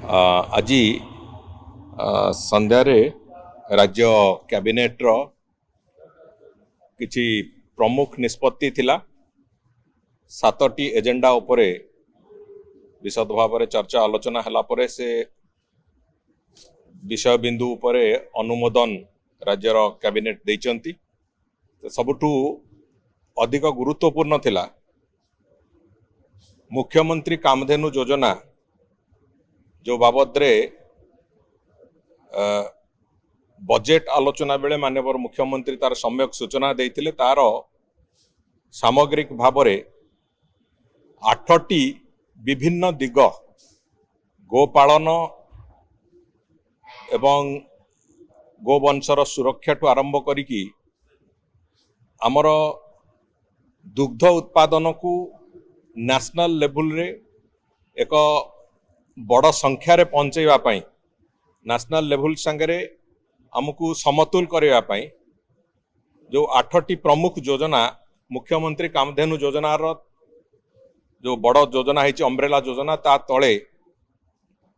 आज संध्यारे राज्य कैबिनेट किछि प्रमुख निष्पत्ति थिला। 7टी एजेंडा उपरे विशद भाव चर्चा आलोचना हला परे से विषय बिंदु उपरे अनुमोदन राज्यर कैबिनेट देइचंती। सबुठु अधिक गुरुत्वपूर्ण थिला मुख्यमंत्री कामधेनु योजना जो बाबद रे बजेट आलोचना बेले माननीय मुख्यमंत्री तार सम्यक सूचना देइथिले। तार सामग्रिक भाव में 8टी विभिन्न दिग गोपालन एवं गोवंशर सुरक्षा ठू आरंभ करिकी आमर दुग्ध उत्पादन को नेशनल लेवल रे एक बड़ संख्यार पहुंचाई नेशनल लेवल संगे आमको समतुल करने जो 8टी प्रमुख योजना मुख्यमंत्री कामधेनु योजनार जो बड़ योजना है अम्ब्रेला योजना ता तले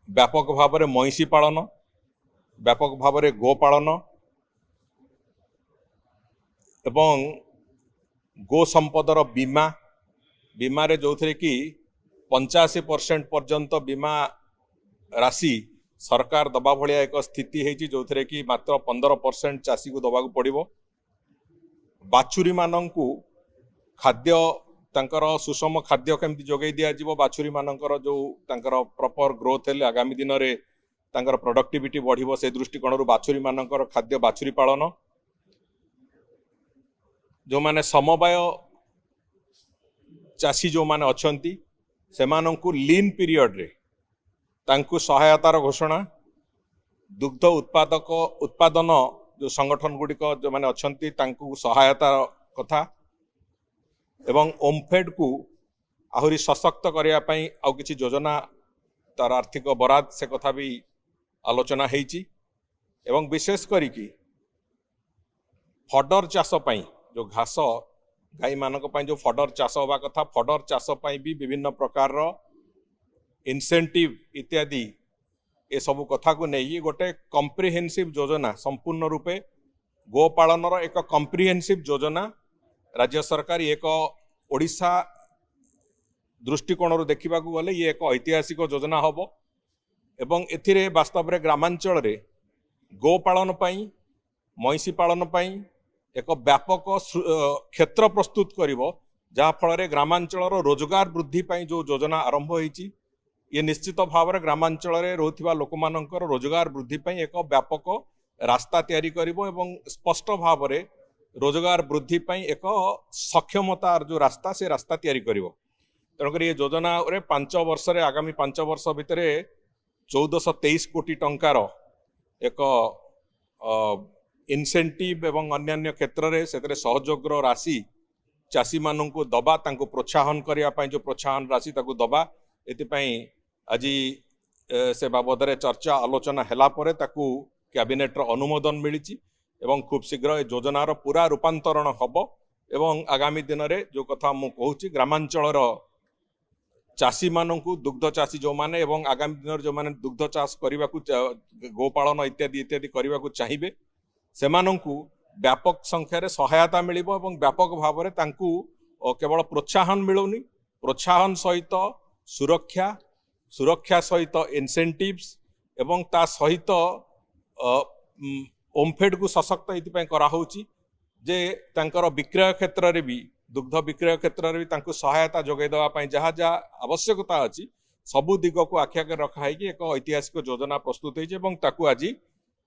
व्यापक भाव में महिषी पालन, व्यापक भाव में गोपालन एवं गो संपदर बीमा बीमा रे जो थे कि 85% पर्यंत बीमा राशि सरकार दबा भलिया एक स्थिति है जो थे कि मात्र 15% चाषी को दबा पड़ो। बाछुरी मानंकु खाद्य तांकर सुषम खाद्य केमती जोगई दिया जीवो। बाछुरी मानंकर जो तांकर प्रॉपर ग्रोथ है आगामी दिन रे तांकर प्रोडक्टिविटी बढ़िबो से दृष्टिकोण बाछुरी मानंकर खाद्य बाछुरी पालन जो माने समवाय चाषी जो माने अछंती सेमानंकु लीन पीरियड रे तांकु सहायतार घोषणा। दुग्ध उत्पादक उत्पादन जो संगठन गुड़िक जो माने अछंती तांकु सहायता कथा एवं ओमफेड को आहुरी सशक्त करने पई आउ किछि योजना तार आर्थिक बराद से कथा भी आलोचना हेची। एवं विशेष करिकी फडर चाष पई जो घास गाई मानक पई जो फडर चाष होबा कथा फडर चाष पई भी विभिन्न प्रकार इंसेंटिव इत्यादि ए सब कथा को नहीं गोटे कम्प्रिहेन्सिव योजना संपूर्ण रूपे गोपालन एक कम्प्रिहेन्सिव योजना राज्य सरकार एक ओडिशा दृष्टिकोण देखा गले ये एक ऐतिहासिक योजना हम एवं एथिरे वास्तव में ग्रामांचल रे गोपालन पई महिषी पालन पई एक व्यापक क्षेत्र प्रस्तुत करिवो जहाँ फल ग्रामांचल रोजगार वृद्धि पई जो योजना आरंभ होईची ये निश्चित भाव में ग्रामांचल रे रोथिबा लोक मानकर रोजगार वृद्धि पई एक व्यापक रास्ता तैयारी करिवो एवं स्पष्ट भाव में रोजगार वृद्धि पई एक सक्षमतार जो रास्ता से रास्ता तैयारी करिवो। तेणुकर ये योजना रे 5 वर्ष रे आगामी 5 वर्ष भितर 1423 कोटी टंकार एक इनसेंटिव एवं अन्यान्य क्षेत्र में से सहयोगर राशि चाषी मानू दबा तांको प्रोत्साहन करने जो प्रोत्साहन राशि ताको दबा एतिपाई आज से बाबद चर्चा आलोचना हैला परे ताकू कैबिनेट अनुमोदन मिली एवं खूब शीघ्र ए योजनार पूरा रूपांतरण हम एवं आगामी दिन में जो कथा मु कहूँ ग्रामांचल चाषी मानू दुग्ध चाषी जो माने एवं आगामी दिन जो माने दुग्ध चाष करने को गोपालन इत्यादि इत्यादि करने को चाहिए सेमानंकु व्यापक संख्यार सहायता मिलिबो एवं व्यापक भाव में तांकु केवल प्रोत्साहन मिलुनी प्रोत्साहन सहित सुरक्षा सुरक्षा सहित इनसेंटिव्स एवं ता सहित ओमफेड को सशक्त इतिपाई कराहोची जे तांकर विक्रय क्षेत्र रे भी दुग्ध विक्रय क्षेत्र रे भी तांकु सहायता जोगै देवा पई जहाँ जहाँ आवश्यकता अछि सबु दिग को आखि आगे रखा है कि एक ऐतिहासिक योजना प्रस्तुत होइछ एवं ताकु आज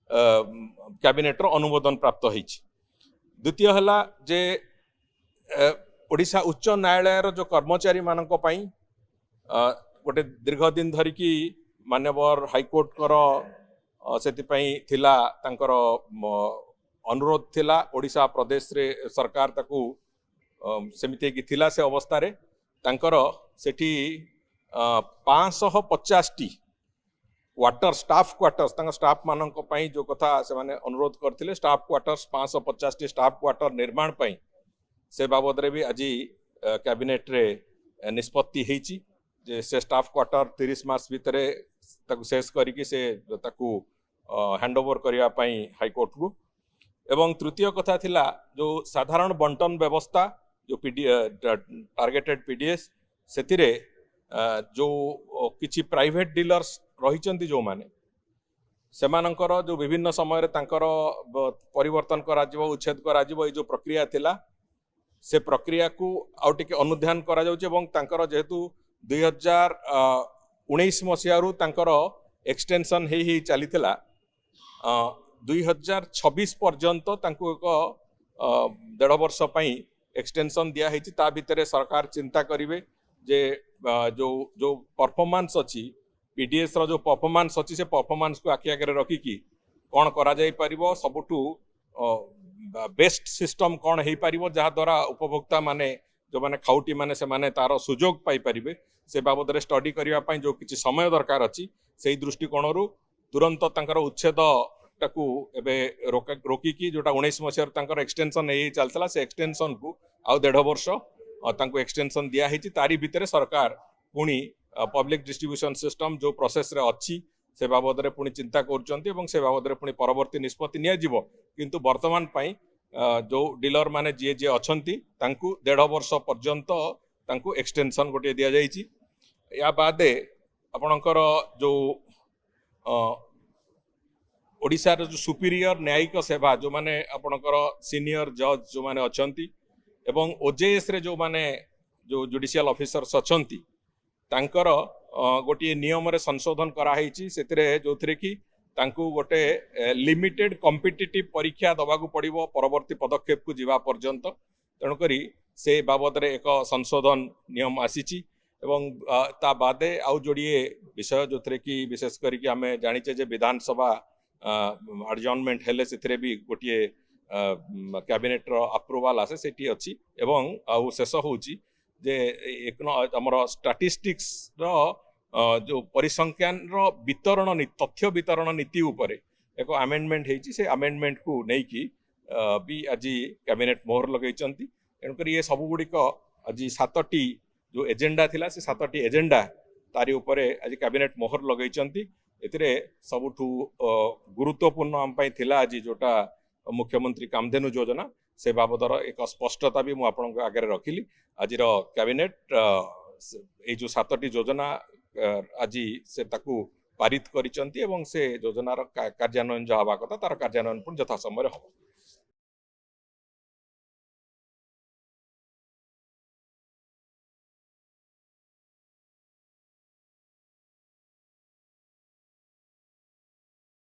कैबिनेटर अनुमोदन प्राप्त होइछ। द्वितीय हला जे ओडिशा उच्च न्यायालय जो कर्मचारी मानक पई गोटे दीर्घ दिन धरिकी मान्यवर हाईकोर्ट कर सेतिपाई थिला तांकर अनुरोध थिला ओडिशा प्रदेश रे सरकार ताकू सेमिति कि थिला से अवस्था रे तांकर सेठी 550टी क्वार्टर स्टाफ क्वार्टर्स स्टाफ मानक पई जो कथा से माने अनुरोध करथिले स्टाफ क्वार्टर्स 550टी स्टाफ क्वार्टर निर्माण पई से बाबद रे भी आज कैबिनेट रे निष्पत्ति हेची जे से स्टाफ क्वार्टर 30 मास भितर ताकू शेष करिकी से ताकू हैंडओवर करने हाईकोर्ट को। एवं तृतीय कथा थिला जो साधारण बंटन व्यवस्था जो टारगेटेड पीडीएस से जो किछि प्राइवेट डीलर्स रही जो माने सेमानंकर जो विभिन्न समय परिवर्तन करा उच्छेद करा जो प्रक्रिया थिला से प्रक्रिया को आउ टिके अनुध्यान करा जाउछ एवं तांकर जेहेतु 2019 मसियारू तांकर एक्सटेंशन ही चलीथिला 2026 पर्यंत तांको एक 1.5 वर्ष पई एक्सटेंशन दिया हेछि। ता भितरे सरकार चिंता करिवे जे जो जो परफॉर्मेंस अछि पीडीएस रो जो परफॉर्मेंस अछि से परफॉर्मेंस को आखि आगे रखी कि कौन करा जाई परिबो सबुठू बेस्ट सिस्टम कौन हो पार जहाँ द्वारा उपभोक्ता माने जो माने खाउटी माने से माने तार सुजोग पाई परिबे से बाबद रे स्टडी करिया पई जो किछि समय दरकार अछि सेही दृष्टिकोण रु तुरंत तांकर उच्छेद टाकू एबे रोकी जोटा 19 मसियार तांकर एक्सटेंशन ए चलतला से एक्सटेंशन को आउ 1.5 वर्ष तांको एक्सटेंशन दिया हेछि। तारी भितरे सरकार पुणी पब्लिक डिस्ट्रीब्यूशन सिस्टम जो प्रोसेस रे अछि से बाबद रे पुणी चिंता करचंती एवं से बाबद रे पुणी परवर्ती निष्पत्ति निया जिवो। किंतु वर्तमान पई जो डीलर माने जे जे अछंती तांकू 1.5 वर्ष पर्यंत तांकू एक्सटेंशन गोटे दिया जाइछि। या बादे आपणकर जो ओडिशा रो जो सुपीरियर न्यायिक सेवा जो माने आपणकर सीनियर जज जो माने अछंती एवं ओजेएस रे जो माने जो जुडिशियल ऑफिसर्स अछंती तांकर गोटे नियम रे संशोधन करा हेछि सेतिरे जोथरे कि तांकू गोटे लिमिटेड कॉम्पिटिटिव परीक्षा दबाकू पड़िबो परवर्ती पदक्षेप को जीवा पर्यंत। तेणु करी से बाबद रे एक संशोधन नियम आसीछि एवं ता बादे आउ जोड़िए विषय जोथरे कि विशेष करी कि आमे जानिचे जे विधानसभा एडजर्नमेंट हेले सेतिरे भी गोटे कैबिनेट रो अप्रूवल आसे सेठी अछि एवं आउ शेष होउछि जे एक हमर स्टैटिस्टिक्स रो जो परिसंख्यान रो वितरण तथ्य वितरण नीति उपरे एक अमेंडमेंट हेछि से अमेंडमेंट को नहीं कि भी आज कैबिनेट मोहर लगैचंती। तेणु करी ये सब गुड़िक आज 7टी जो एजेंडा थिला से 7टी एजेंडा तारी उपरे आज कैबिनेट मोहर लगैचंती। एतिरे सबुठू गुरुत्वपूर्ण आम पई थिला आज जोटा मुख्यमंत्री कामधेनु योजना से बाबदर एक स्पष्टता भी मु आपन आगे रखिली। आज कैबिनेट ये जो 7टी योजना आज से ताकू पारित करिसंती एवं से योजनार कार्यान्वयन जो हवा कथा तार कार्यान्वयन यथा समय हम।